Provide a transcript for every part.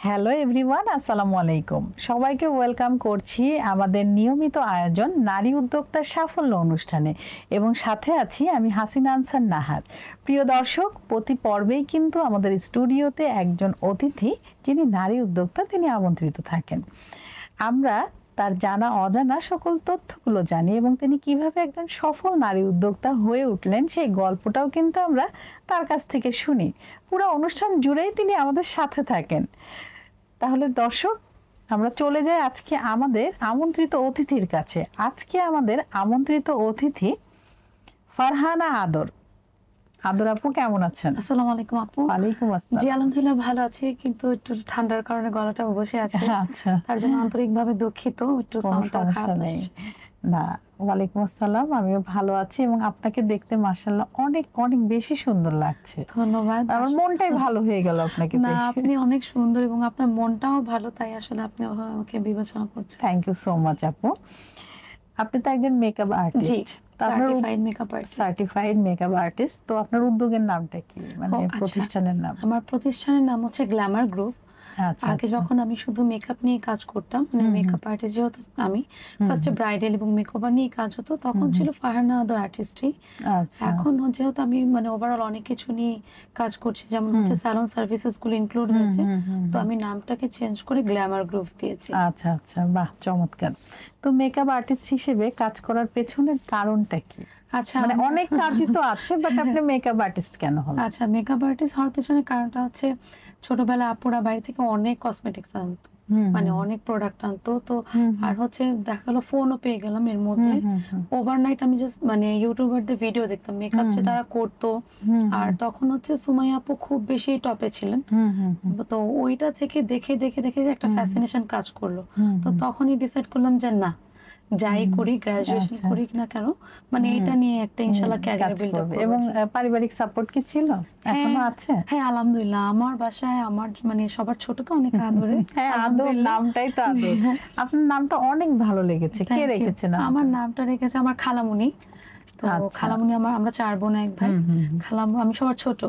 Hello everyone, আসসালামু আলাইকুম। সবাইকে ওয়েলকাম করছি আমাদের নিয়মিত আয়োজন নারী উদ্যোক্তার সাফল্য অনুষ্ঠানে, এবং সাথে আছি আমি হাসিনা আনসার নাহার। প্রিয় দর্শক, প্রতি পর্বেই কিন্তু আমাদের স্টুডিওতে একজন অতিথি যিনি নারী উদ্যোক্তা তিনি আমন্ত্রিত থাকেন। আমরা তার জানা অজানা সকল তথ্যগুলো জানি এবং তিনি কিভাবে একজন সফল নারী উদ্যোক্তা হয়ে উঠলেন সেই গল্পটাও কিন্তু আমরা তার কাছ থেকে শুনি। পুরো অনুষ্ঠান জুড়েই তিনি আমাদের সাথে থাকেন। তাহলে দর্শক, আমরা চলে যাই আজকে আমাদের আমন্ত্রিত অতিথির কাছে। আজকে আমাদের আমন্ত্রিত অতিথি ফারহানা আদর। আদর আপু, কেমন আছেন? আসসালামু আলাইকুম আপু। ওয়ালাইকুম আসসালাম। জি আলহামদুলিল্লাহ ভালো আছি, কিন্তু একটু ঠান্ডার কারণে গলাটা বসে আছে। আচ্ছা, তার জন্য আন্তরিকভাবে দুঃখিত, একটু সাউন্ডটা খারাপ আসছে। না, ওয়ালাইকুম আসসালাম। আমিও ভালো আছি এবং আপনাকে দেখতে মাশাআল্লাহ অনেক অনেক বেশি সুন্দর লাগছে। ধন্যবাদ। আমার মনটাই ভালো হয়ে গেল আপনাকে না, দেখে। আপনি অনেক সুন্দর এবং আপনার মনটাও ভালো, তাই আসলে আপনি আমাকে বিবেচনা করছেন। থ্যাংক ইউ সো মাচ আপু। আপনি তো একজন makeup artist. Certified makeup artist. Certified makeup artist. তো আপনার উদ্যোগের নামটা কি, মানে প্রতিষ্ঠানের নাম? আমার প্রতিষ্ঠানের নাম হচ্ছে গ্ল্যামার গ্রুপ। আগে যখন আমি শুধু মেকআপ নিয়ে কাজ করতাম, মানে মেকআপ আর্টিস্ট যেহেতু আমি, ফার্স্টে ব্রাইডাল এবং মেকওভার নিয়ে কাজ হতো, তখন ছিল ফারহানা আদর আর্টিস্ট্রি। এখন যেহেতু আমি মানে ওভারঅল অনেক কিছু নিয়ে কাজ করছি, যেমন হচ্ছে স্যালন সার্ভিসেস গুলো ইনক্লুড হয়েছে, তো আমি নামটাকে চেঞ্জ করে গ্ল্যামার গ্রুপ দিয়েছি। আচ্ছা আচ্ছা, বাহ, চমৎকার। তো মেকআপ আর্টিস্ট হিসেবে কাজ করার পেছনের কারণটা কি? আচ্ছা, মানে অনেক কাজই তো আছে, বাট আপনি মেকআপ আর্টিস্ট কেন হলেন? আচ্ছা, মেকআপ আর্টিস্ট হওয়ার পেছনে কারণটা হচ্ছে ছোটবেলা আপুরা বাইরে থেকে অনেক কসমেটিক্স আনতো, মানে অনেক প্রোডাক্ট আনতো, তো আর হচ্ছে দেখা গেলো ফোনও পেয়ে গেলাম এর মধ্যে। ওভারনাইট আমি জাস্ট মানে ইউটিউবারদের ভিডিও দেখতাম মেকআপ যে তারা করতো, আর তখন হচ্ছে সুমাইয়া আপু খুব বেশি টপে ছিলেন, তো ওইটা থেকে দেখে দেখে দেখে একটা ফ্যাসিনেশন কাজ করলো। তো তখনই ডিসাইড করলাম যে না, যাই করি, গ্রাজুয়েশন করি না কেন, মানে এটা নিয়ে একটা ইনশাআল্লাহ ক্যারিয়ার বিল্ড আপ করব। এবং পারিবারিক সাপোর্ট কি ছিল, এখনো আছে? হ্যাঁ আলহামদুলিল্লাহ, আমার বাসায় আমার মানে সবার ছোট তো অনেক আদরে। হ্যাঁ, আদর নামটাই তো আদর। আপনার নামটা অনেক ভালো লেগেছে। কে রেখেছে নাম? আমার নামটা রেখেছে আমার খালামুনি। তো খালামুনি আমরা 4 বোন 1 ভাই। খালামু আমি সবার ছোট।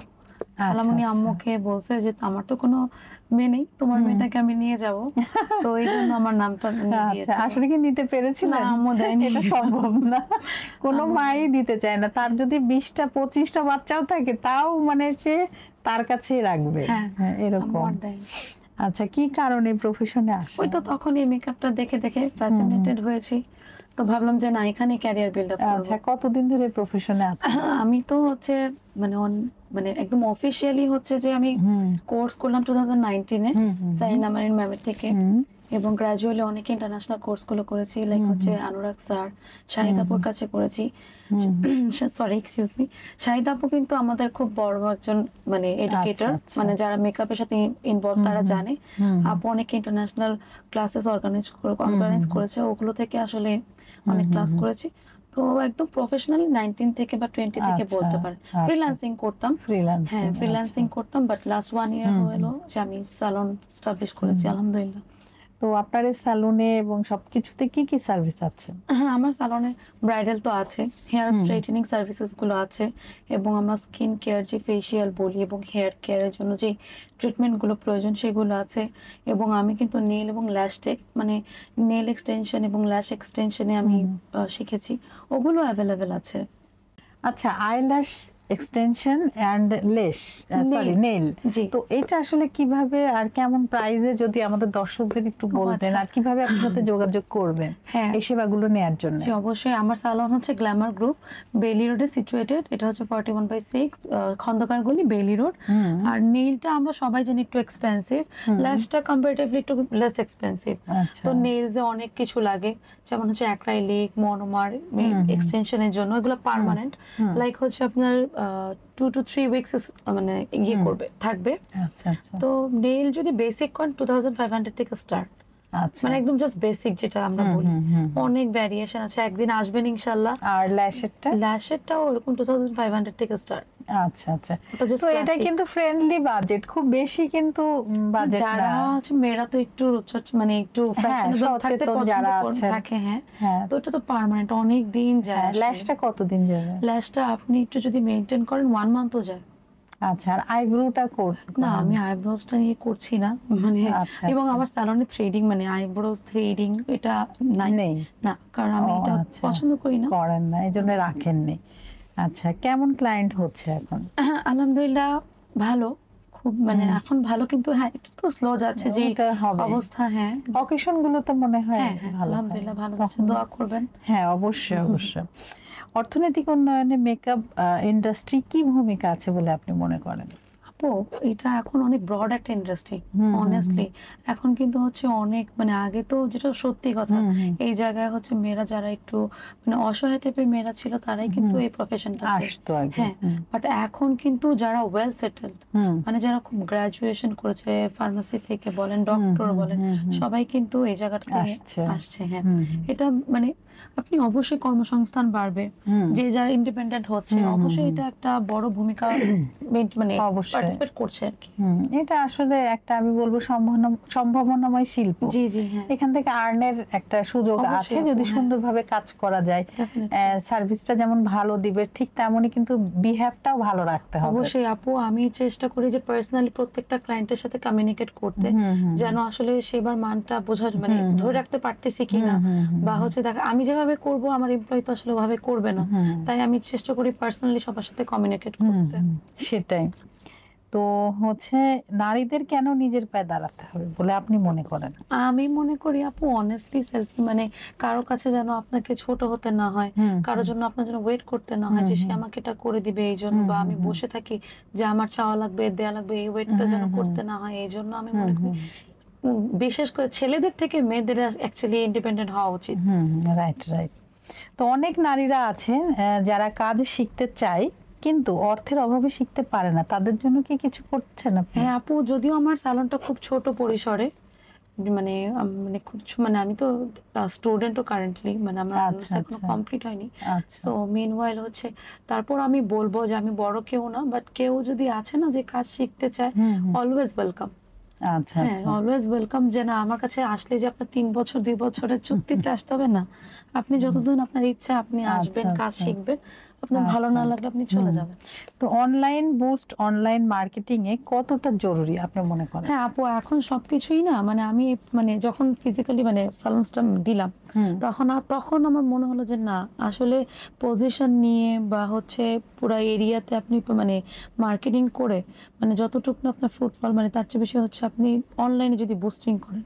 খালামুনি আম্মুকে বলছে যে আমার তো কোনো মেয়ে নেই, তোমার মেয়েটাকে আমি নিয়ে যাব, তো এই জন্য আমার নামটা দিয়েছে। আসলে কি নিতে পেরেছিলেন? না, আম্মু দেয়নি। এটা সম্ভব না, কোনো মাই দিতে চায় না। তার যদি 20টা 25টা বাচ্চাও থাকে, তাও মানে সে তার কাছেই রাখবে। হ্যাঁ, এরকম। আচ্ছা, কি কারণে প্রফেশনে আসা? ওই তো তখন এই মেকআপটা দেখে দেখে ফ্যাসিনেটেড হয়েছি, তো ভাবলাম যে না, এখানে ক্যারিয়ার বিল্ড আপ করব। আচ্ছা, কতদিন ধরে প্রফেশনে আছেন? আমি তো হচ্ছে মানে একদম অফিশিয়ালি হচ্ছে যে আমি কোর্স করলাম 2019-এ সাইনা মারিন ম্যামের থেকে, এবং গ্রাজুয়ালি অনেক ইন্টারন্যাশনাল কোর্স গুলো করেছি, লাইক হচ্ছে অনুরাগ স্যার, শাহিদ আপুর কাছে করেছি। সরি, এক্সকিউজ মি, শাহিদ আপু কিন্তু আমাদের খুব বড় একজন মানে এডুকেটর, মানে যারা মেকআপের সাথে ইনভলভ তারা জানে। আপু অনেক ইন্টারন্যাশনাল ক্লাসেস অর্গানাইজ করেছে, ওগুলো থেকে আসলে অনেক ক্লাস করেছি। তো একদম প্রফেশনালি 19 থেকে বা 20 থেকে বলতে পারেন। ফ্রিল্যান্সিং করতাম, হ্যাঁ ফ্রিল্যান্সিং করতাম, বাট লাস্ট 1 ইয়ার হলো যে আমি স্যালন এস্টাবলিশ করেছি আলহামদুলিল্লাহ। তো আপনার এই স্যালুনে এবং সবকিছুতে কি কি সার্ভিস আছে? হ্যাঁ, আমার স্যালনে ব্রাইডাল তো আছে, হেয়ার স্ট্রেটনিং সার্ভিসেস গুলো আছে, এবং আমরা স্কিন কেয়ার যে ফেসিয়াল বলি এবং হেয়ার কেয়ারের জন্য যে ট্রিটমেন্ট গুলো প্রয়োজন সেগুলো আছে, এবং আমি কিন্তু নেল এবং ল্যাশ টেক মানে নেল এক্সটেনশন এবং ল্যাশ এক্সটেনশনে আমি শিখেছি, ওগুলো অ্যাভেলেবেল আছে। আচ্ছা, আইল্যাশ এক্সটেনশন এন্ড নেল, তো এটা আসলে কিভাবে আর কেমন প্রাইসে যদি আমাদের দর্শকদের একটু বলতেন, আর কিভাবে আপনার সাথে যোগাযোগ করবেন এই সেবাগুলো নেয়ার জন্য? জি অবশ্যই, আমার সালন হচ্ছে গ্ল্যামার গ্রুপ, বেইলি রোডে সিচুয়েটেড, এটা হচ্ছে 41/6 খন্দকার গলি, বেইলি রোড। আর নেইলটা আমরা সবাই জানি একটু এক্সপেন্সিভ, ল্যাশটা কম্পারেটিভলি একটু লেস এক্সপেন্সিভ। তো নেইলসে অনেক কিছু লাগে, যেমন হচ্ছে অ্যাক্রাইলিক, মনোমার এক্সটেনশনের জন্য, এগুলো পার্মানেন্ট, লাইক হচ্ছে আপনার 2 to 3 উইকস মানে ইয়ে করবে, থাকবে। তো নেইল যদি বেসিক করেন 2500 থেকে স্টার্ট, মানে একদম জাস্ট বেসিক যেটা আমরা বলি, অনেক ভ্যারিয়েশন আছে, একদিন আসবেন ইনশাআল্লাহ। আর ল্যাশেরটাও এরকম 2500 থেকে স্টার্ট। আচ্ছা আচ্ছা, তো এটা কিন্তু ফ্রেন্ডলি বাজেট, খুব বেশি কিন্তু বাজেট না। যারা হচ্ছে মেয়েরা তো একটু মানে একটু ফ্যাশনেবল থাকতে পছন্দ থাকে, হ্যাঁ, তো এটা তো পার্মানেন্ট, অনেক দিন যায়। ল্যাশটা কতদিন যাবে? ল্যাশটা আপনি একটু যদি মেইনটেইন করেন 1 মান্থও যায়। আচ্ছা, আর আইব্রোটা না, আমি আইব্রোজটা নিয়ে করছি না, মানে আচ্ছা, এবং আচ্ছা। আমার স্যালনে থ্রেডিং মানে আইব্রোজ থ্রেডিং এটা নাই, নেই। না, কারণ আমি ও এটা আচ্ছা, পছন্দ করি না। করেন না, এই জন্য রাখেননি। আচ্ছা, কেমন ক্লায়েন্ট হচ্ছে এখন? হ্যাঁ, আলহামদুলিল্লাহ ভালো, খুব মানে এখন ভালো, কিন্তু হ্যাঁ একটু তো স্লো যাচ্ছে যে ওটা হবে। অবস্থা। হ্যাঁ অকেশন গুলোতে মনে হয় হ্যাঁ হ্যাঁ, ভালো হয়। আলহামদুলিল্লাহ ভালো যাচ্ছে, তখন দোয়া করবেন। হ্যাঁ, অবশ্যই অবশ্যই। অর্থনৈতিক উন্নয়নে মেকআপ ইন্ডাস্ট্রি কি ভূমিকা আছে বলে আপনি মনে করেন? আপু, এটা এখন অনেক ব্রড একটা ইন্ডাস্ট্রি হুম, অনেস্টলি। এখন কিন্তু হচ্ছে অনেক, মানে আগে তো যেটা সত্যি কথা, হুম, হুম। এই জায়গায় হচ্ছে মেয়েরা যারা একটু মানে অসহায় টাইপের মেয়েরা ছিল তারাই কিন্তু এই প্রফেশনটাতে আসতো আগে। হ্যাঁ, বাট এখন কিন্তু যারা ওয়েল সেটেলড, হুম, মানে যারা খুব গ্রাজুয়েশন করেছে, ফার্মাসি থেকে বলেন, ডক্টর বলেন, সবাই কিন্তু এই জায়গাটাতে আসছে। হ্যাঁ, এটা মানে আপনি অবশ্যই কর্মসংস্থান বাড়বে, যে যারা ইন্ডিপেন্ডেন্ট হচ্ছে অবশ্যই এটা একটা বড় ভূমিকা মানে অবশ্যই। পার্টিসিপেট করছে আর কি। এটা আসলে একটা আমি বলবো সম্ভাবনাময় শিল্প। জি জি হ্যাঁ, এখান থেকে আর্নের একটা সুযোগ অবশ্যই আছে আপু, যদি হ্যাঁ। সুন্দরভাবে কাজ করা যায়। Definitely। সার্ভিসটা যেমন ভালো দিবে ঠিক তেমনই কিন্তু বিহেভটাও ভালো রাখতে হবে। অবশ্যই আপু, আমি চেষ্টা করি যে পার্সোনালি প্রত্যেকটা ক্লায়েন্টের সাথে কমিউনিকেট করতে, যেন আসলে সেবার মানটা বোঝার মানে ধরে রাখতে পারতেছি কিনা, বা হচ্ছে দেখা আমি যেভাবে করব আমার এমপ্লয়ি তো আসলে ওভাবে করবে না, তাই আমি চেষ্টা করি পার্সোনালি সবার সাথে কমিউনিকেট করতে। সেটাই। তো হচ্ছে নারীদের কেন নিজের পায়ে দাঁড়াতে হবে বলে আপনি মনে করেন? আমি মনে করি আপু, অনেস্টলি সেলফ মানে কারো কাছে যেন আপনাকে ছোট হতে না হয়, কারোর জন্য আপনার জন্য ওয়েট করতে না হয় যে সে আমাকে এটা করে দিবে এই জন্য, বা আমি বসে থাকি যে আমার চাওয়া লাগবে দেয়া লাগবে, এই ওয়েটটা যেন করতে না হয়। এই জন্য আমি মনে করি বিশেষ করে ছেলেদের থেকে মেয়েদের অ্যাকচুয়ালি ইন্ডিপেন্ডেন্ট হওয়া উচিত। Right right. তো অনেক নারীরা আছেন যারা কাজ শিখতে চায় কিন্তু অর্থের অভাবে শিখতে পারে না, তাদের জন্য কি কিছু করছেন আপনি? হ্যাঁ আপু, যদিও আমার স্যালনটা খুব ছোট পরিসরে, মানে মানে খুব মানে আমি তো স্টুডেন্টও কারেন্টলি, মানে আমার এখনো কমপ্লিট হয়নি। সো মিনওয়াইল হচ্ছে, তারপর আমি বলবো যে আমি বড় কেউ না, বাট কেউ যদি আছে না যে কাজ শিখতে চায়, অলওয়েজ ওয়েলকাম। আচ্ছা হ্যাঁ, অলওয়েজ ওয়েলকাম। যে না, আমার কাছে আসলে যে আপনার 3 বছর 2 বছরের চুক্তিতে আসতে হবে না, আপনি যতদিন আপনার ইচ্ছা আপনি আসবেন, কাজ শিখবেন, আপনার ভালো না লাগলে আপনি চলে যাবেন। তো অনলাইন বুস্ট, অনলাইন মার্কেটিং এ কতটা জরুরি আপনি মনে করেন? হ্যাঁ আপু, এখন সবকিছুই না, মানে আমি মানে যখন ফিজিক্যালি মানে সালোনসটা দিলাম, তখন আমার মনে হলো যে না, আসলে পজিশন নিয়ে বা হচ্ছে পুরো এরিয়াতে আপনি মানে মার্কেটিং করে মানে যতটুকু না আপনার ফ্রুটফল, মানে তার চেয়ে বেশি হচ্ছে আপনি অনলাইনে যদি বুস্টিং করেন,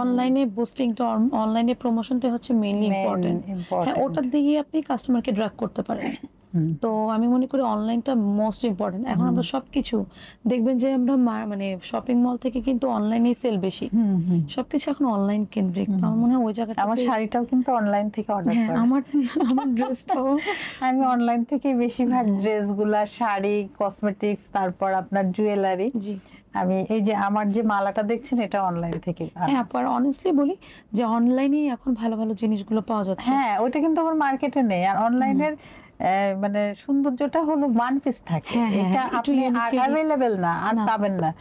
অনলাইনে বুস্টিংটা, অনলাইনে প্রমোশনটা হচ্ছে মেইনলি ইম্পর্টেন্ট। হ্যাঁ, ওটার দিয়ে আপনি কাস্টমারকে ড্রাগ করতে পারেন। তো আমি মনে করি অনলাইনটা মোস্ট ইম্পর্টেন্ট। এখন আমরা সবকিছু দেখবেন যে আমরা মানে শপিং মল থেকে কিন্তু অনলাইনেই সেল বেশি, সবকিছু এখন অনলাইন কেন্দ্রিক। তো আমার মনে হয় ওই জায়গাটা, আমার শাড়িটাও কিন্তু অনলাইন থেকে অর্ডার হ্যাঁ, করি। আমার ড্রেসটাও আমি অনলাইন থেকে বেশিরভাগ ড্রেসগুলা, শাড়ি, কসমেটিক্স, তারপর আপনার জুয়েলারি। জি, আমি এই যে আমার যে মালাটা দেখছেন এটা অনলাইন থেকে। হ্যাঁ, আর অনেস্টলি বলি যে অনলাইনেই এখন ভালো ভালো জিনিসগুলো পাওয়া যাচ্ছে। হ্যাঁ, ওটা কিন্তু আমার মার্কেটে নেই। আর অনলাইনের মানে সৌন্দর্যটা হলো ওয়ান পিস থাকে, এটা আপনি অ্যাভেলেবেল না আর পাবেন না।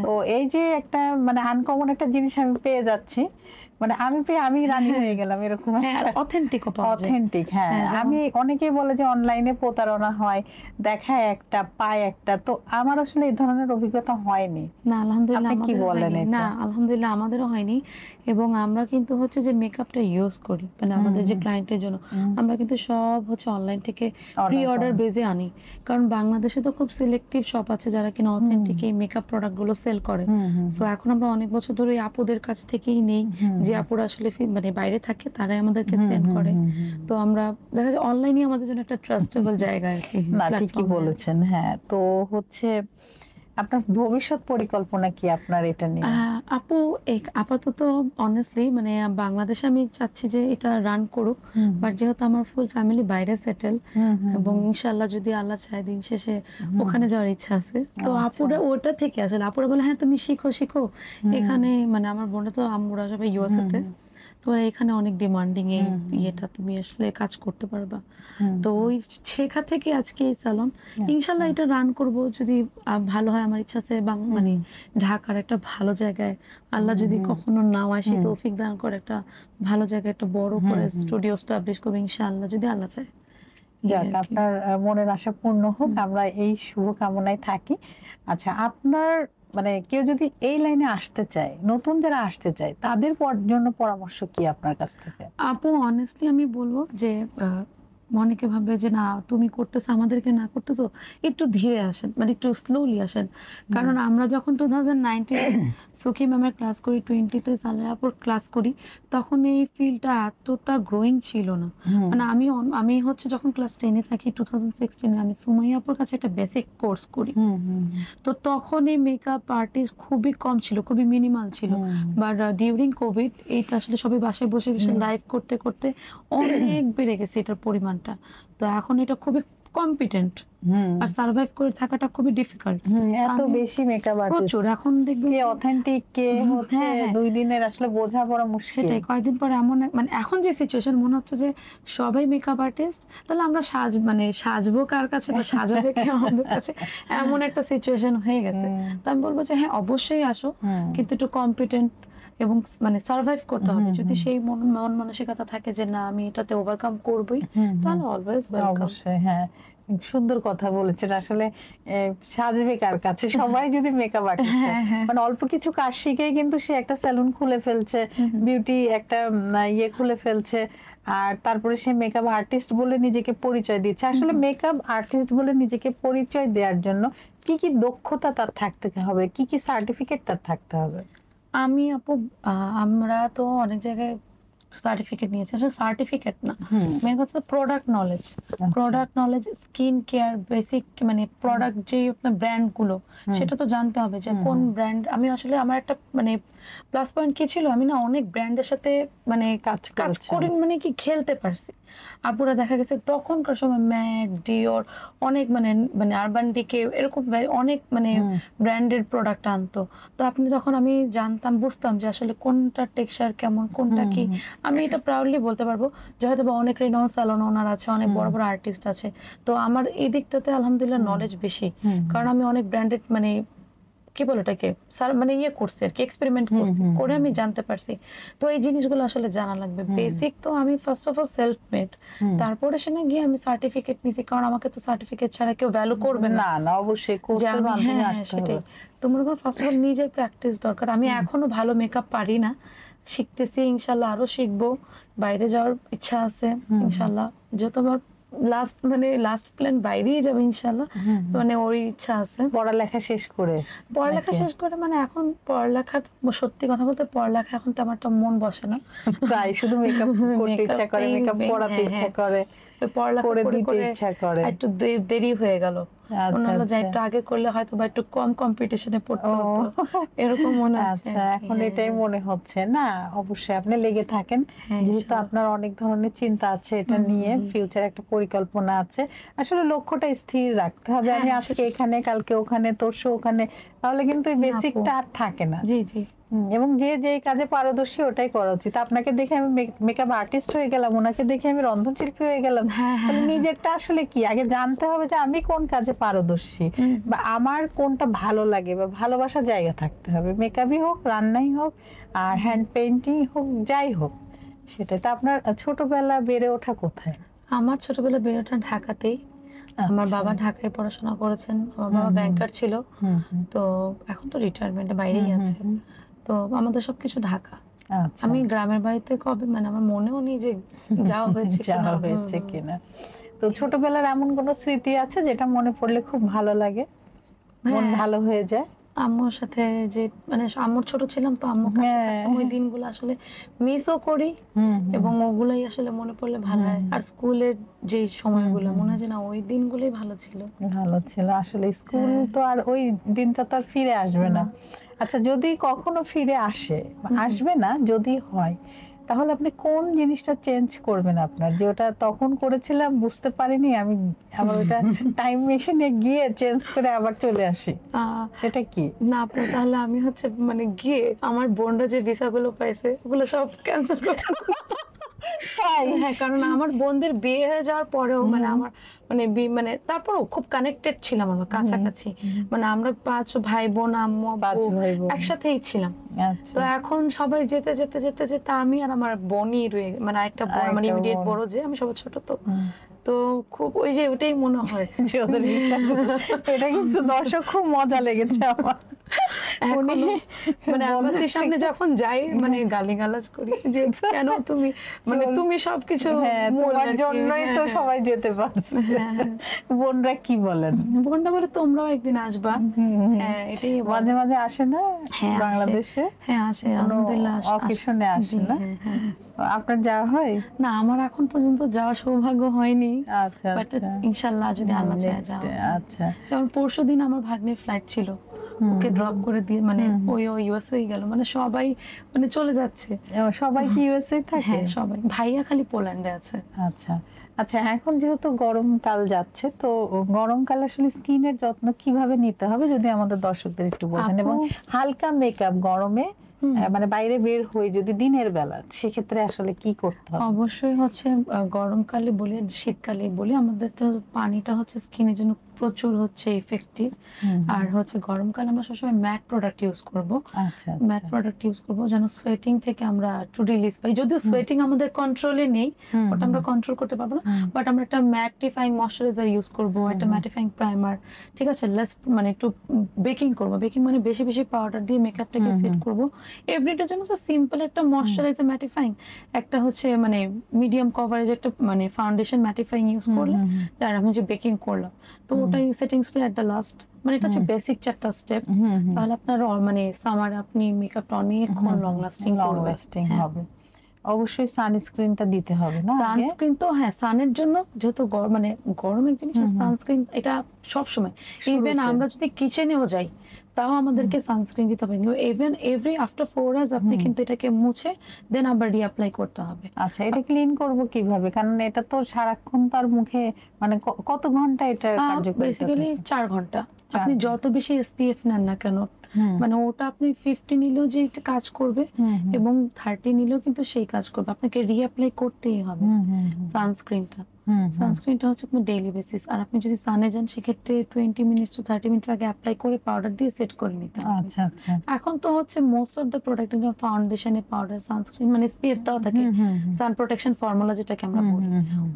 তো এই যে একটা মানে আনকমন একটা জিনিস আমি পেয়ে যাচ্ছি, মানে আমি পেয়ে আমি রানী হয়ে গেলাম এরকম একটা অথেন্টিকও পাওয়া যায়। অথেন্টিক। হ্যাঁ, আমি অনেকেই বলে যে অনলাইনে প্রতারণা হয়, দেখায় একটা পায় একটা, তো আমার আসলে এই ধরনের অভিজ্ঞতা হয়নি। না আলহামদুলিল্লাহ, আপনি কি বলেন এটা? না আলহামদুলিল্লাহ আমাদেরও হয়নি। এবং আমরা কিন্তু হচ্ছে যে মেকআপটা ইউজ করি, মানে আমাদের যে ক্লায়েন্টের জন্য আমরা কিন্তু সব হচ্ছে অনলাইন থেকে প্রি অর্ডার বেজে আনি, কারণ বাংলাদেশে তো খুব সিলেক্টিভ শপ আছে যারা কিনা অথেন্টিক এই মেকআপ প্রোডাক্টগুলো সেল করে। সো এখন আমরা অনেক বছর ধরে আপুদের কাছ থেকেই নেই, যে আপুরা আসলে মানে বাইরে থাকে তারাই আমাদেরকে সেন্ড করে। তো আমরা দেখা যায় অনলাইনে আমাদের জন্য একটা ট্রাস্টেবল জায়গা আর কি। না, ঠিকই বলেছেন। হ্যাঁ, তো হচ্ছে আপনার ভবিষ্যৎ পরিকল্পনা কি আপনার এটা নিয়ে? আপু, আপাতত অনেস্টলি মানে বাংলাদেশে আমি চাচ্ছি যে এটা রান করুক, বাট যেহেতু আমার ফুল ফ্যামিলি বাইরে সেটেল, এবং ইনশাআল্লাহ যদি আল্লাহ চায় দিন শেষে ওখানে যাওয়ার ইচ্ছা আছে। তো আপুরা ওটা থেকে আসলে আপুরা বলে হ্যাঁ তুমি শিখো এখানে, মানে আমার বোনরা তো আম্মুরা সবাই ইউএসএ তে, তো এখানে অনেক ডিমান্ডিং এই ইয়েটা, তুমি আসলে কাজ করতে পারবা। তো ওই শেখা থেকে আজকে এই সালন, ইনশাল্লাহ এটা রান করব যদি ভালো হয়। আমার ইচ্ছা আছে মানে ঢাকার একটা ভালো জায়গায়, আল্লাহ যদি কখনো নাও আসে তৌফিক দান করে, একটা ভালো জায়গায় একটা বড় করে স্টুডিও এস্টাবলিশ করবো ইনশাআল্লাহ, যদি আল্লাহ চায় যাক, আপনার মনের আশা পূর্ণ হোক, আমরা এই শুভকামনায় থাকি। আচ্ছা, আপনার মানে কেউ যদি এই লাইনে আসতে চায়, নতুন যারা আসতে চায়, তাদের জন্য পরামর্শ কি আপনার কাছ থেকে? আপু অনেস্টলি আমি বলবো যে অনেকে ভাবে যে না তুমি করতেছো আমাদেরকে না করতেছো, একটু ধীরে আসেন, মানে একটু স্লোলি আসেন। কারণ আমরা যখন 2019 সুখী ম্যামের ক্লাস করি, 20তে সালেহাপুর ক্লাস করি, তখন এই ফিল্ডটা এতটা গ্রোয়িং ছিল না। মানে আমি হচ্ছে যখন ক্লাস 10-এ থাকি 2016-এ, আমি সুমাইয়াপুর কাছে একটা বেসিক কোর্স করি। তো তখন এই মেকআপ আর্টিস্ট খুবই কম ছিল, খুবই মিনিমাল ছিল। বাট ডিউরিং কোভিড এইটা আসলে সবাই বাসায় বসে বসে লাইভ করতে করতে অনেক বেড়ে গেছে এটার পরিমাণটা। তো এখন এটা খুবই কম্পিটেন্ট, আর সার্ভাইভ করে থাকাটা খুবই ডিফিকাল্ট। এত বেশি মেকআপ আর্টিস্ট, প্রচুর। এখন দেখবেন কে অথেন্টিক, কে হচ্ছে 2 দিনের আসলে বোঝাপড়া মুশকিল। সেটাই, কয়েকদিন পরে এমন মানে এখন যে সিচুয়েশন মনে হচ্ছে যে সবাই মেকআপ আর্টিস্ট, তাহলে আমরা সাজবো কার কাছে বা সাজাবে কে আমাদের কাছে, এমন একটা সিচুয়েশন হয়ে গেছে। তো আমি বলবো যে হ্যাঁ অবশ্যই আসো, কিন্তু একটু কম্পিটেন্ট এবং মানে সার্ভাইভ করতে হবে। যদি সেই মন মানসিকতা থাকে যে না আমি এটাতে ওভারকাম করবই, তাহলে অলওয়েজ ওয়েলকাম। অবশ্যই, হ্যাঁ, সুন্দর কথা বলেছেন। আসলে সাজবে কার কাছে, সবাই যদি মেকআপ আর্টিস্ট, মানে অল্প কিছু কাজ শিখে কিন্তু সে একটা সেলুন খুলে ফেলছে, বিউটি একটা ইয়ে খুলে ফেলছে, আর তারপরে সে মেকআপ আর্টিস্ট বলে নিজেকে পরিচয় দিচ্ছে। আসলে মেকআপ আর্টিস্ট বলে নিজেকে পরিচয় দেওয়ার জন্য কি কি দক্ষতা তার থাকতে হবে, কি কি সার্টিফিকেট তার থাকতে হবে? আমি আপু আমরা তো অনেক জায়গায় সার্টিফিকেট নিয়েছি, আসলে সার্টিফিকেট না, মেন কথা product knowledge. Product knowledge, skin care, basic মানে প্রোডাক্ট যে আপনার ব্র্যান্ড গুলো, সেটা তো জানতে হবে যে কোন ব্র্যান্ড। আমি আসলে আমার একটা মানে প্লাস পয়েন্ট কি ছিল, আমি না অনেক ব্র্যান্ডের সাথে মানে কাজ করি, মানে কি খেলতে পারছি। আপুরা দেখা গেছে তখনকার সময় ম্যাক, ডিওর, অনেক মানে মানে আরবান ডিকে এরকম অনেক মানে ব্র্যান্ডেড প্রোডাক্ট আনতো। তো আপনি যখন আমি জানতাম, বুঝতাম যে আসলে কোনটা টেক্সচার কেমন, কোনটা কি। আমি এটা প্রাউডলি বলতে পারবো যে হয়তো বা অনেক রেনল স্যালন ওনার আছে, অনেক বড় বড় আর্টিস্ট আছে। তো আমার এই দিকটাতে আলহামদুলিল্লাহ নলেজ বেশি, কারণ আমি অনেক ব্র্যান্ডেড মানে কি বলে ওটাকে মানে ইয়ে করছি আর কি, এক্সপেরিমেন্ট করছি, করে আমি জানতে পারছি। তো এই জিনিসগুলো আসলে জানা লাগবে। বেসিক তো আমি first of all self made, তারপরে সেখানে গিয়ে আমি সার্টিফিকেট নিছি, কারণ আমাকে তো সার্টিফিকেট ছাড়া কেউ ভ্যালু করবে না। না অবশ্যই কোর্সের মাধ্যমে আসতে হবে। সেটাই। তো মনে করো ফার্স্ট অফ অল নিজের প্র্যাকটিস দরকার। আমি এখনো ভালো মেকআপ পারি না, শিখতেছি, ইনশাল্লাহ আরো শিখবো। বাইরে যাওয়ার ইচ্ছা আছে ইনশাল্লাহ, যেহেতু আমার লাস্ট প্ল্যান বাইরেই যাবে ইনশাল্লাহ, মানে ওই ইচ্ছা আছে। পড়ালেখা শেষ করে মানে এখন পড়ালেখা, সত্যি কথা বলতে পড়ালেখা এখন তো আমার তো মন বসে না, তাই শুধু মেকআপ করতে ইচ্ছা করে, মেকআপ পড়াতে ইচ্ছা করে, পড়ালেখা করে ইচ্ছা করে। একটু দেরি হয়ে গেল, মনে হলো যে একটু আগে করলে হয়তো বা একটু কম কম্পিটিশনে পড়তে হতো, এরকম মনে হচ্ছে। আচ্ছা, এখন এটাই মনে হচ্ছে। না অবশ্যই আপনি লেগে থাকেন, যেহেতু আপনার অনেক ধরনের চিন্তা আছে এটা নিয়ে, ফিউচার একটা পরিকল্পনা আছে। আসলে লক্ষ্যটা স্থির রাখতে হবে, আমি আজকে এখানে, কালকে ওখানে, তরশু ওখানে, তাহলে কিন্তু এই বেসিকটা আর থাকে না। জি জি। এবং যে কাজে পারদর্শী ওটাই করা উচিত। আপনাকে দেখে আমি মেকআপ আর্টিস্ট হয়ে গেলাম, ওনাকে দেখে আমি রন্ধনশিল্পী হয়ে গেলাম। তাহলে নিজেরটা আসলে কি, আগে জানতে হবে যে আমি কোন কাজে পারদর্শী, বা আমার কোনটা ভালো লাগে, বা ভালোবাসার জায়গা থাকতে হবে। মেকআপই হোক, রান্নাই হোক, আর হ্যান্ড পেইন্টিং হোক, যাই হোক সেটা। তা আপনার ছোটবেলা বেড়ে ওঠা কোথায়? আমার ছোটবেলা বেড়ে ওঠা ঢাকাতেই। আমার বাবা ঢাকায় পড়াশোনা করেছেন, আমার বাবা ব্যাংকার ছিল, তো এখন তো রিটায়ারমেন্টে বাইরেই আছে। তো আমাদের সবকিছু ঢাকা। আমি গ্রামের বাড়িতে কবে মানে আমার মনেও নেই যে যাওয়া হয়েছে কিনা। তো ছোটবেলার এমন কোনো স্মৃতি আছে যেটা মনে পড়লে খুব ভালো লাগে, মন ভালো হয়ে যায়? আম্মুর সাথে যে মানে আম্মুর ছোট ছিলাম তো আম্মুর কাছে থাকতাম, ওই দিনগুলো আসলে মিসও করি, এবং ওগুলাই আসলে মনে পড়লে ভালো হয়। আর স্কুলের যে সময়গুলো মনে হয় যে না ওই দিনগুলোই ভালো ছিল। আসলে স্কুল তো আর ওই দিনটা তো আর ফিরে আসবে না। আচ্ছা, যদি কখনো ফিরে আসবে না, যদি হয়, তাহলে আপনি কোন জিনিসটা চেঞ্জ করবেন আপনার, যে ওটা তখন করেছিলাম বুঝতে পারিনি, আমি আবার ওটা টাইম মেশিনে গিয়ে চেঞ্জ করে আবার চলে আসি, সেটা কি? না আপনি তাহলে আমি হচ্ছে মানে গিয়ে আমার বোনরা যে ভিসাগুলো পাইছে ওগুলো সব ক্যান্সেল করে। হ্যাঁ, কারণ আমার বোনদের বিয়ে হয়ে যাওয়ার পরেও মানে আমার মানে তারপরেও খুব কানেক্টেড ছিলাম, আমরা কাছাকাছি, মানে আমরা 5 ভাই বোন, আম্মু একসাথেই ছিলাম। তো এখন সবাই যেতে যেতে যেতে যেতে আমি আর আমার বোনই রয়ে, মানে আরেকটা বোন মানে ইমিডিয়েট বড়, যে আমি সবার ছোট, তো তো খুব ওই যে ওটাই মনে হয় যে ওদের হিসাবগুলো। এটা কিন্তু দর্শক খুব মজা লেগেছে আমার। এখনো উনি মানে আব্বাসির বলতেছে- সামনে যখন যাই মানে গালিগালাজ করি যে কেন তুমি মানে তুমি সবকিছু হ্যাঁ, মূল তোমার আর কি। জন্যই তো হ্যাঁ, সবাই যেতে পারছে। হ্যাঁ, হ্যাঁ। বোনরা কি বলেন? বোনটা বলে তোমরাও একদিন আসবা। হ্যাঁ, এটাই বলে। মাঝে মাঝে আসে না হ্যাঁ, আসে। বাংলাদেশে? হ্যাঁ, আসে, কোনো আলহামদুলিল্লাহ অকেশনে আসে জি, না? হ্যাঁ, হ্যাঁ। আপনার যাওয়া হয়? না, আমার এখন পর্যন্ত যাওয়ার সৌভাগ্য হয়নি, আচ্ছা বাট আচ্ছা। ইনশাল্লাহ যদি আল্লাহ চায় Next, যাওয়া। আচ্ছা যেমন পরশুদিন আমার ভাগ্নের ফ্লাইট ছিল, ওকে ড্রপ করে দিয়ে মানে ওই ইউএসএ গেল, মানে সবাই মানে চলে যাচ্ছে। সবাই কি ইউএসএ থাকে? হ্যাঁ, সবাই। ভাইয়া খালি পোল্যান্ডে আছে। আচ্ছা আচ্ছা, এখন যেহেতু গরমকাল যাচ্ছে, তো গরমকালে আসলে স্কিনের যত্ন কিভাবে নিতে হবে যদি আমাদের দর্শকদের একটু বলেন, আপু- এবং হালকা মেকআপ গরমে মানে বাইরে বের হই যদি দিনের বেলা, সেক্ষেত্রে আসলে কি করতে হবে? অবশ্যই হচ্ছে গরমকালে বলি শীতকালে বলি, আমাদের তো পানিটা হচ্ছে স্কিনের জন্য প্রচুর হচ্ছে ইফেক্টিভ। আর হচ্ছে গরমকালে আমরা সবসময় ম্যাট প্রোডাক্ট ইউজ করব। আচ্ছা ম্যাট প্রোডাক্ট ইউজ করব যেন সোয়েটিং থেকে আমরা একটু রিলিজ পাই। যদিও সোয়েটিং আমাদের কন্ট্রোলে নেই, ওটা আমরা কন্ট্রোল করতে পারবো না, বাট আমরা একটা ম্যাটিফাইং ময়শ্চারাইজার ইউজ করব, একটা ম্যাটিফাইং প্রাইমার, ঠিক আছে, লেস মানে একটু বেকিং করব। বেকিং মানে বেশি বেশি পাউডার দিয়ে মেকআপটাকে সেট করব এভরিডের জন্য। সিম্পল একটা ময়শ্চারাইজার ম্যাটিফাইং, একটা হচ্ছে মানে মিডিয়াম কভারেজ একটা মানে ফাউন্ডেশন ম্যাটিফাইং ইউজ করলে, আর আমি যে বেকিং করলাম, তো ওটাই setting spray at the last, মানে এটা হচ্ছে বেসিক চারটা স্টেপ। তাহলে আপনার মানে সামার আপনি মেকআপটা অনেকক্ষণ লং লাস্টিং করবে। হবে। অবশ্যই সানস্ক্রিনটা দিতে হবে না আগে? সানস্ক্রিন তো হ্যাঁ, সানের জন্য যেহেতু মানে গরম এক জিনিস, সানস্ক্রিন এটা সব সময়, ইভেন আমরা যদি কিচেনেও যাই তাও আমাদেরকে সানস্ক্রিন দিতে হবে। ইভেন এভরি আফটার 4 আওয়ার্স আপনি কিন্তু এটাকে মুছে দেন আবার রিঅ্যাপ্লাই করতে হবে। আচ্ছা, এটা ক্লিন করব কিভাবে? কারণ এটা তো সারাক্ষণ তার মুখে, মানে কত ঘন্টা এটা কার্যকর? বেসিক্যালি 4 ঘন্টা। আপনি যত বেশি এসপিএফ নেন না কেন, মানে ওটা আপনি 50 নিলেও যে একটা কাজ করবে এবং 30 নিলেও কিন্তু সেই কাজ করবে, আপনাকে রিঅ্যাপ্লাই করতেই হবে সানস্ক্রিনটা। সানস্ক্রিনটা হচ্ছে আপনার ডেইলি বেসিস। আর আপনি যদি সানে যান সেক্ষেত্রে 20 মিনিট টু 30 মিনিট আগে অ্যাপ্লাই করে পাউডার দিয়ে সেট করে নিতে হবে। আচ্ছা আচ্ছা। এখন তো হচ্ছে মোস্ট অফ দ্য প্রোডাক্ট যেমন ফাউন্ডেশনে পাউডার, সানস্ক্রিন মানে এসপিএফ দেওয়া থাকে, সান প্রোটেকশন ফর্মুলা যেটাকে আমরা বলি,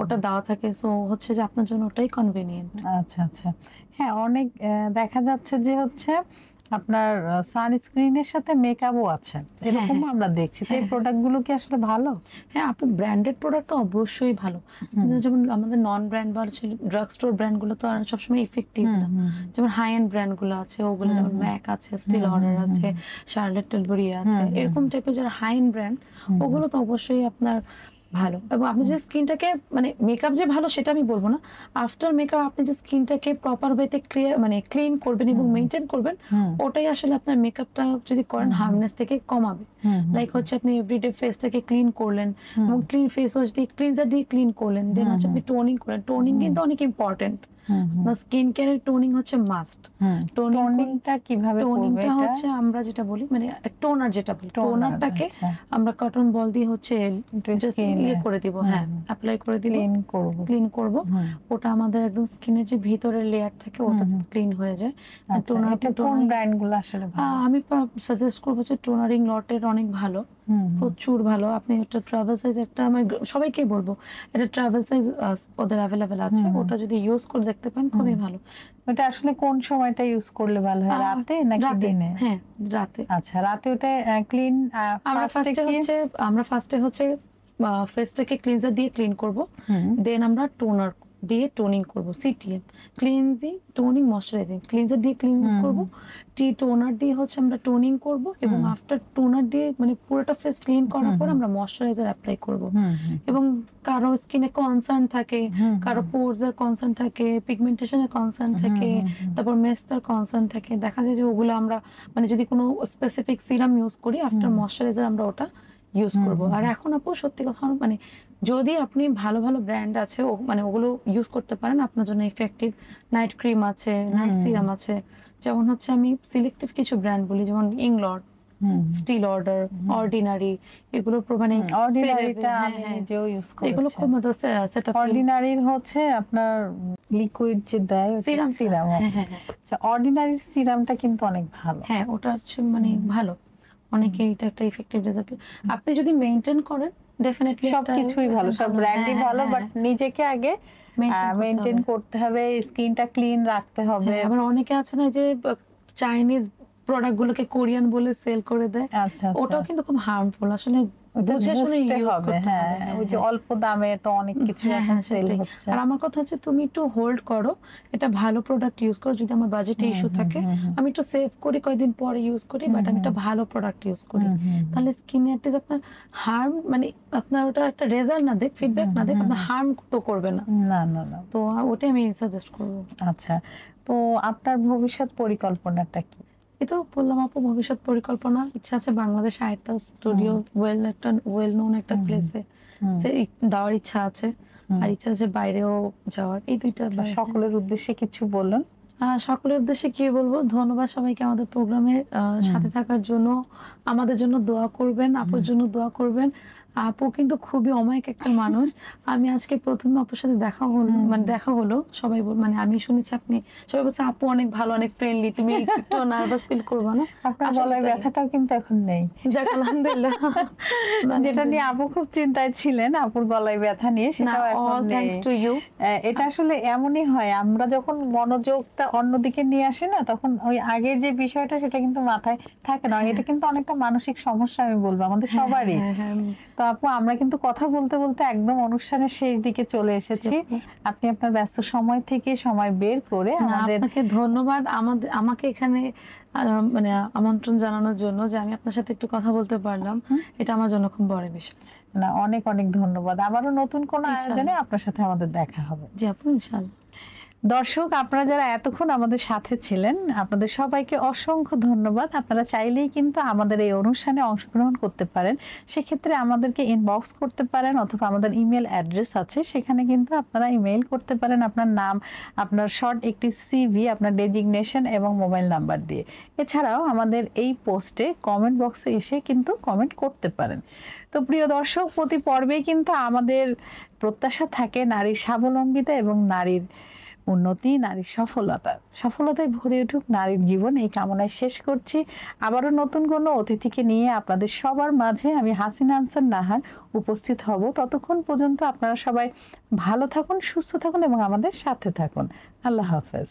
ওটা দেওয়া থাকে। সো হচ্ছে যে আপনার জন্য ওটাই কনভেনিয়েন্ট। আচ্ছা আচ্ছা। হ্যাঁ, অনেক দেখা যাচ্ছে যে হচ্ছে আপনার সানস্ক্রিনের সাথে মেকআপও আছে, এরকম আমরা দেখছি। তো এই প্রোডাক্টগুলো কি আসলে ভালো? হ্যাঁ আপু, ব্র্যান্ডেড প্রোডাক্ট তো অবশ্যই ভালো। যেমন আমাদের নন ব্র্যান্ড বা ড্রাগ স্টোর ব্র্যান্ড গুলো তো আর সবসময় ইফেক্টিভ না। যেমন হাই এন্ড ব্র্যান্ড গুলো আছে, ওগুলো যেমন ম্যাক আছে, স্টিল অর্ডার আছে, শার্লেট টিলবরি আছে, এরকম টাইপের যারা হাই এন্ড ব্র্যান্ড, ওগুলো তো অবশ্যই আপনার ভালো। এবং আপনি যে স্কিনটাকে মানে মেকআপ যে ভালো সেটা আমি বলবো না, আফটার মেকআপ আপনি যে স্কিনটাকে প্রপার ওয়েতে মানে ক্লিন করবেন এবং মেইনটেইন করবেন, ওটাই আসলে আপনার মেকআপটা যদি করেন হার্মনেস থেকে কমাবে। লাইক হচ্ছে আপনি এভরিডে ফেসটাকে ক্লিন করলেন এবং ক্লিন ফেস ওয়াশ দিয়ে ক্লিনজার দিয়ে ক্লিন করলেন, দেন হচ্ছে আপনি টোনিং করলেন। টোনিং কিন্তু অনেক ইম্পর্টেন্ট। স্কিন কেয়ারের টোনিং হচ্ছে মাস্ট। টোনিংটা কিভাবে করব? টোনিংটা হচ্ছে আমরা যেটা বলি মানে টোনার যেটা বলি, টোনারটাকে আমরা কটন বল দিয়ে হচ্ছে জাস্ট ইয়ে করে দিব, হ্যাঁ অ্যাপ্লাই করে দিব, ক্লিন করব। ওটা আমাদের একদম স্কিনের যে ভিতরের লেয়ার থাকে ওটা ক্লিন হয়ে যায়। টোনারটা কোন ব্র্যান্ডগুলো আসলে ভালো? আমি সাজেস্ট করব যে টোনারিং লটের অনেক ভালো, প্রচুর ভালো। আপনি একটা ট্রাভেল সাইজ একটা আমি সবাইকে বলবো, এটা ট্রাভেল সাইজ ওদের অ্যাভেলেবেল আছে, ওটা যদি ইউজ করে দেখতে পান খুবই ভালো। ওটা আসলে কোন সময়টা ইউজ করলে ভালো হয়, রাতে নাকি দিনে? হ্যাঁ রাতে। আচ্ছা, রাতে ওটা ক্লিন। আমরা ফার্স্টে হচ্ছে ফেসটাকে ক্লিনজার দিয়ে ক্লিন করব, দেন আমরা টোনার দিয়ে টোনিং করব। CTM cleansing, toning, moisturising. Cleanser দিয়ে ক্লিন করব, টোনার দিয়ে হচ্ছে আমরা টোনিং করব, এবং আফটার টোনার দিয়ে মানে পুরোটা ফেস ক্লিন করার পর আমরা ময়শ্চারাইজার অ্যাপ্লাই করব। এবং কারো স্কিনে কনসার্ন থাকে, কারো পোরস এর কনসার্ন থাকে, পিগমেন্টেশনের কনসার্ন থাকে, তারপর মেস্তার কনসার্ন থাকে, দেখা যায় যে ওগুলো আমরা মানে যদি কোনো স্পেসিফিক সিরাম ইউজ করি আফটার ময়শ্চারাইজার আমরা ওটা ইউজ করব। আর এখন আপু সত্যি কথা মানে যদি আপনি ভালো ভালো ব্র্যান্ড আছে মানে ওগুলো ইউজ করতে পারেন, আপনার জন্য ইফেক্টিভ। নাইট ক্রিম আছে, নাইট সিরাম আছে, যেমন হচ্ছে আমি সিলেক্টিভ কিছু ব্র্যান্ড বলি, যেমন ইংলড, স্টিল অর্ডার, অর্ডিনারি, এগুলো মানে অর্ডিনারিটা আমি নিজেও ইউজ করি। এগুলো খুব মতো সেটআপ। অর্ডিনারির হচ্ছে আপনার লিকুইড যে দেয় সিরাম। আচ্ছা, অর্ডিনারির সিরামটা কিন্তু অনেক ভালো। হ্যাঁ ওটা হচ্ছে মানে ভালো, অনেকে এটা একটা ইফেক্টিভ রেজাল্ট। আপনি যদি মেইনটেইন করেন ডেফিনেটলি সবকিছুই ভালো, সব ব্র্যান্ডই ভালো, বাট নিজেকে আগে মেইনটেইন করতে হবে, স্কিনটা ক্লিন রাখতে হবে। আবার অনেকে আছে না যে চাইনিজ প্রোডাক্ট গুলোকে কোরিয়ান বলে সেল করে দেয়, আচ্ছা ওটাও কিন্তু খুব হার্মফুল। আসলে বুঝে শুনে ইউজ করতে হবে। ওই যে অল্প দামে তো অনেক কিছু এখন সেল হচ্ছে। আর আমার কথা হচ্ছে তুমি একটু হোল্ড করো, এটা ভালো প্রোডাক্ট ইউজ করো। যদি আমার বাজেটে ইস্যু থাকে আমি একটু সেভ করি, কয়েকদিন পরে ইউজ করি, বাট আমি একটা ভালো প্রোডাক্ট ইউজ করি। তাহলে স্কিনে অ্যাটলিস্ট আপনার হার্ম মানে আপনার ওটা একটা রেজাল্ট না দেখ, ফিডব্যাক না দেখ, আপনার হার্ম তো করবে না। না না না, তো ওটাই আমি সাজেস্ট করব। আচ্ছা, তো আপনার ভবিষ্যৎ পরিকল্পনাটা কি? এই তো বললাম আপু, ভবিষ্যৎ পরিকল্পনা ইচ্ছা আছে বাংলাদেশ আরেকটা স্টুডিও ওয়েল নোন একটা প্লেসে দেওয়ার ইচ্ছা আছে, আর ইচ্ছা আছে বাইরেও যাওয়ার। এই দুইটা। সকলের উদ্দেশ্যে কিছু বলুন। সকলের উদ্দেশ্যে কি বলবো, ধন্যবাদ সবাইকে আমাদের প্রোগ্রামে সাথে থাকার জন্য। আমাদের জন্য দোয়া করবেন, আপুর জন্য দোয়া করবেন। আপু কিন্তু খুবই অমায়িক একটা মানুষ। আমি আজকে প্রথমে আপুর সাথে দেখা হলো, সবাই মানে আমি শুনেছি আপনি, সবাই বলছে আপু অনেক ভালো, অনেক ফ্রেন্ডলি, তুমি একটু নার্ভাস ফিল করবে না। আপনার গলায় ব্যথাটাও কিন্তু এখন নেই। যাক আলহামদুলিল্লাহ। যেটা নিয়ে আপু খুব চিন্তায় ছিলেন, আপুর গলায় ব্যথা নিয়ে, সেটাও এখন নেই। Thanks to you. এটা আসলে এমনই হয়, আমরা যখন মনোযোগটা অন্যদিকে নিয়ে আসি না, তখন ওই আগের যে বিষয়টা সেটা কিন্তু মাথায় থাকে না। এটা কিন্তু অনেকটা মানসিক সমস্যা আমি বলবো আমাদের সবারই। তো আপু, আমরা কিন্তু কথা বলতে বলতে একদম অনুষ্ঠানের শেষ দিকে চলে এসেছি। আপনি আপনার ব্যস্ত সময় থেকে সময় বের করে আপনাকে ধন্যবাদ আমাকে এখানে মানে আমন্ত্রণ জানানোর জন্য, যে আমি আপনার সাথে একটু কথা বলতে পারলাম, এটা আমার জন্য খুব বড় বিষয়। না, অনেক অনেক ধন্যবাদ। আবারও নতুন কোন আয়োজনে আপনার সাথে আমাদের দেখা হবে। জি আপু, ইনশাআল্লাহ। দর্শক, আপনারা যারা এতক্ষণ আমাদের সাথে ছিলেন, আপনাদের সবাইকে অসংখ্য ধন্যবাদ। আপনারা চাইলেই কিন্তু আমাদের এই অনুষ্ঠানে অংশগ্রহণ করতে পারেন। সেক্ষেত্রে আমাদেরকে ইনবক্স করতে পারেন, অথবা আমাদের ইমেল অ্যাড্রেস আছে, সেখানে কিন্তু আপনারা ইমেইল করতে পারেন আপনার নাম, আপনার শর্ট একটি সিভি, আপনার ডেজিগনেশন এবং মোবাইল নাম্বার দিয়ে। এছাড়াও আমাদের এই পোস্টে কমেন্ট বক্সে এসে কিন্তু কমেন্ট করতে পারেন। তো প্রিয় দর্শক, প্রতি পর্বে কিন্তু আমাদের প্রত্যাশা থাকে নারীর স্বাবলম্বিতা এবং নারীর উন্নতি, নারীর সফলতায় ভরে উঠুক নারীর জীবন, এই কামনায় শেষ করছি। আবারও নতুন কোনো অতিথিকে নিয়ে আপনাদের সবার মাঝে আমি হাসিনা আনসার নাহার উপস্থিত হব। ততক্ষণ পর্যন্ত আপনারা সবাই ভালো থাকুন, সুস্থ থাকুন এবং আমাদের সাথে থাকুন। আল্লাহ হাফেজ।